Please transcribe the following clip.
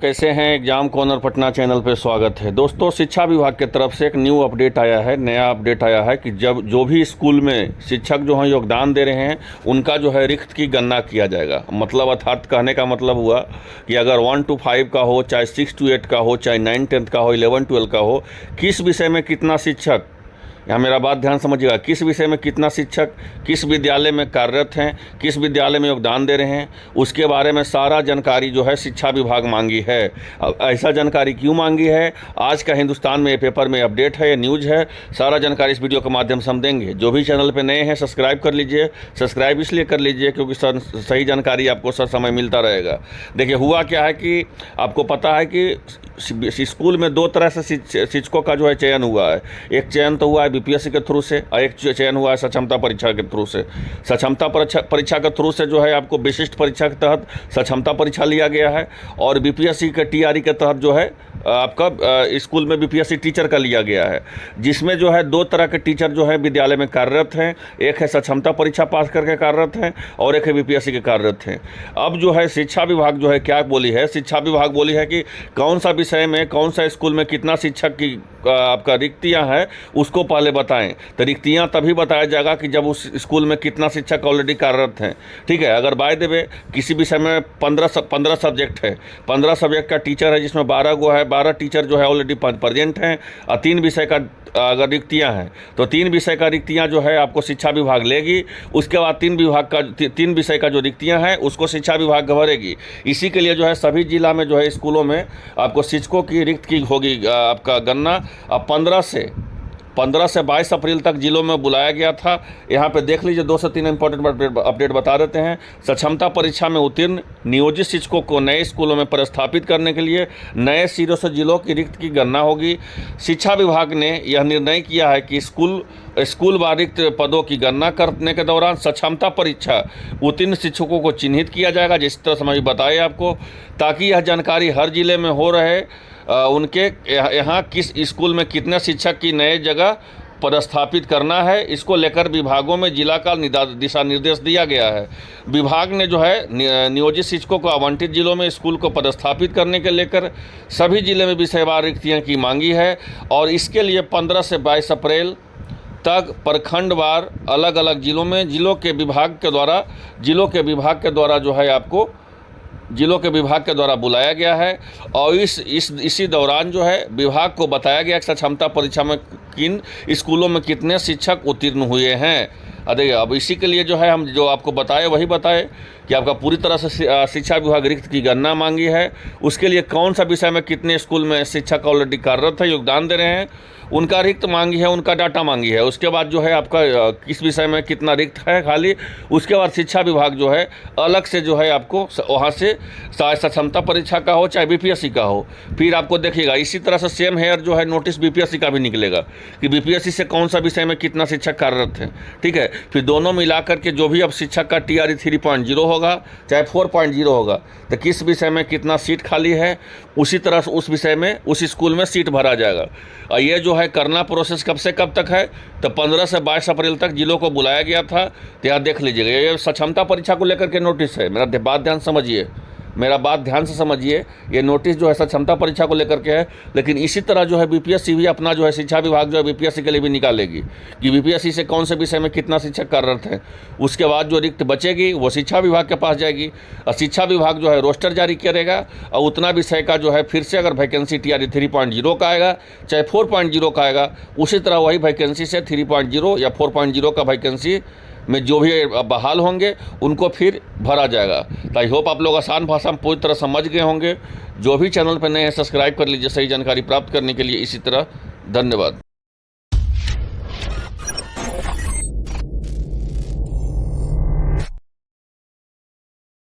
कैसे हैं। Exam corner Patna channel पे स्वागत है। दोस्तों, शिक्षा विभाग की तरफ से एक न्यू अपडेट आया है, नया अपडेट आया है कि जब जो भी स्कूल में शिक्षक जो हैं योगदान दे रहे हैं उनका जो है रिक्त की गणना किया जाएगा। मतलब अर्थात कहने का मतलब हुआ कि अगर 1 to 5 का हो, चाहे 6 to 8 का हो, चाहे 9-10 का हो, 11-12 का हो, किस विषय में कितना शिक्षक, यहाँ मेरा बात ध्यान समझिएगा, किस विषय में कितना शिक्षक किस विद्यालय में कार्यरत हैं, किस विद्यालय में योगदान दे रहे हैं, उसके बारे में सारा जानकारी जो है शिक्षा विभाग मांगी है। अब ऐसा जानकारी क्यों मांगी है, आज का हिंदुस्तान में ये पेपर में अपडेट है, ये न्यूज़ है। सारा जानकारी इस वीडियो के माध्यम से हम देंगे। जो भी चैनल पर नए हैं सब्सक्राइब कर लीजिए। सब्सक्राइब इसलिए कर लीजिए क्योंकि सही जानकारी आपको सर समय मिलता रहेगा। देखिए, हुआ क्या है कि आपको पता है कि स्कूल में दो तरह से शिक्षकों का जो है चयन हुआ है। एक चयन तो हुआ है बीपीएससी के थ्रू से और एक चयन हुआ है सक्षमता परीक्षा के थ्रू से। सक्षमता परीक्षा के थ्रू से जो है आपको विशिष्ट परीक्षा के तहत सक्षमता परीक्षा लिया गया है और बीपीएससी के टीआरई के तहत जो है आपका स्कूल में बीपीएससी टीचर का लिया गया है, जिसमें जो है दो तरह के टीचर जो है विद्यालय में कार्यरत हैं। एक है सक्षमता परीक्षा पास करके कार्यरत हैं और एक है बीपीएससी के कार्यरत हैं। अब जो है शिक्षा विभाग जो है क्या बोली है, शिक्षा विभाग बोली है कि कौन सा विषय में कौन सा स्कूल में कितना शिक्षक की आपका रिक्तियाँ हैं उसको पहले बताएं। तो रिक्तियाँ तभी बताया जाएगा कि जब उस स्कूल में कितना शिक्षक ऑलरेडी कार्यरत हैं। ठीक है, अगर बाय द वे किसी विषय में 15 सब्जेक्ट है, 15 सब्जेक्ट का टीचर है जिसमें 12 गो है, 12 टीचर जो है ऑलरेडी प्रेजेंट हैं और 3 विषय का अगर रिक्तियाँ हैं तो 3 विषय का रिक्तियाँ जो है आपको शिक्षा विभाग लेगी। उसके बाद 3 विषय का जो रिक्तियाँ हैं उसको शिक्षा विभाग भरेगी। इसी के लिए जो है सभी जिला में जो है स्कूलों में आपको शिक्षकों की रिक्त की होगी आपका गणना। अब 15 से 22 अप्रैल तक जिलों में बुलाया गया था। यहाँ पे देख लीजिए 2 से 3 इंपॉर्टेंट अपडेट बता देते हैं। सक्षमता परीक्षा में उत्तीर्ण नियोजित शिक्षकों को नए स्कूलों में प्रस्थापित करने के लिए नए सिरों से जिलों की रिक्त की गणना होगी। शिक्षा विभाग ने यह निर्णय किया है कि स्कूल वार रिक्त पदों की गणना करने के दौरान सक्षमता परीक्षा उत्तीर्ण शिक्षकों को चिन्हित किया जाएगा, जिस तरह से मैं बताए आपको, ताकि यह जानकारी हर जिले में हो रहे उनके यहाँ किस स्कूल में कितने शिक्षक की नए जगह पदस्थापित करना है, इसको लेकर विभागों में जिला का दिशा निर्देश दिया गया है। विभाग ने जो है नियोजित शिक्षकों को आवंटित जिलों में स्कूल को पदस्थापित करने के लेकर सभी जिले में विषयवार रिक्तियाँ की मांगी है और इसके लिए 15 से 22 अप्रैल तक प्रखंडवार अलग अलग जिलों में जिलों के विभाग के द्वारा जो है आपको जिलों के विभाग के द्वारा बुलाया गया है। और इसी दौरान जो है विभाग को बताया गया कि सक्षमता परीक्षा में किन स्कूलों में कितने शिक्षक उत्तीर्ण हुए हैं। अरे अब इसी के लिए जो है हम जो आपको बताए वही बताए कि आपका पूरी तरह से शिक्षा विभाग रिक्त की गणना मांगी है। उसके लिए कौन सा विषय में कितने स्कूल में शिक्षक ऑलरेडी कार्यरत है, योगदान दे रहे हैं, उनका रिक्त मांगी है, उनका डाटा मांगी है। उसके बाद जो है आपका किस विषय में कितना रिक्त है खाली, उसके बाद शिक्षा विभाग जो है अलग से जो है आपको वहाँ से चाहे सक्षमता परीक्षा का हो चाहे बीपीएससी का हो, फिर आपको देखिएगा इसी तरह से सेम हेयर जो है नोटिस बीपीएससी का भी निकलेगा कि बीपीएससी से कौन सा विषय में कितना शिक्षक कार्यरत है। ठीक है, फिर दोनों मिलाकर के जो भी अब शिक्षक का टीआरई 3.0 होगा चाहे 4.0 होगा तो किस विषय में कितना सीट खाली है, उसी तरह से उस विषय में उस स्कूल में सीट भरा जाएगा। और ये जो है करना प्रोसेस कब से कब तक है, तो 15 से 22 अप्रैल तक जिलों को बुलाया गया था। तो यहाँ देख लीजिएगा, ये सक्षमता परीक्षा को लेकर के नोटिस है। मेरा बात ध्यान से समझिए, ये नोटिस जो है सक्षमता परीक्षा को लेकर के है। लेकिन इसी तरह जो है बीपीएससी भी अपना जो है शिक्षा विभाग जो है बीपीएससी के लिए भी निकालेगी कि बीपीएससी से कौन से विषय में कितना शिक्षक कार्यरत है। उसके बाद जो रिक्त बचेगी वो शिक्षा विभाग के पास जाएगी और शिक्षा विभाग जो है रोस्टर जारी करेगा और उतना विषय का जो है फिर से अगर वैकेंसी टीआरई 3.0 का आएगा चाहे 4.0 का आएगा, उसी तरह वही वैकेंसी से 3.0 या 4.0 का वैकेंसी में जो भी बहाल होंगे उनको फिर भरा जाएगा। तो आई होप आप लोग आसान भाषा में पूरी तरह समझ गए होंगे। जो भी चैनल पर नए हैं सब्सक्राइब कर लीजिए सही जानकारी प्राप्त करने के लिए। इसी तरह धन्यवाद।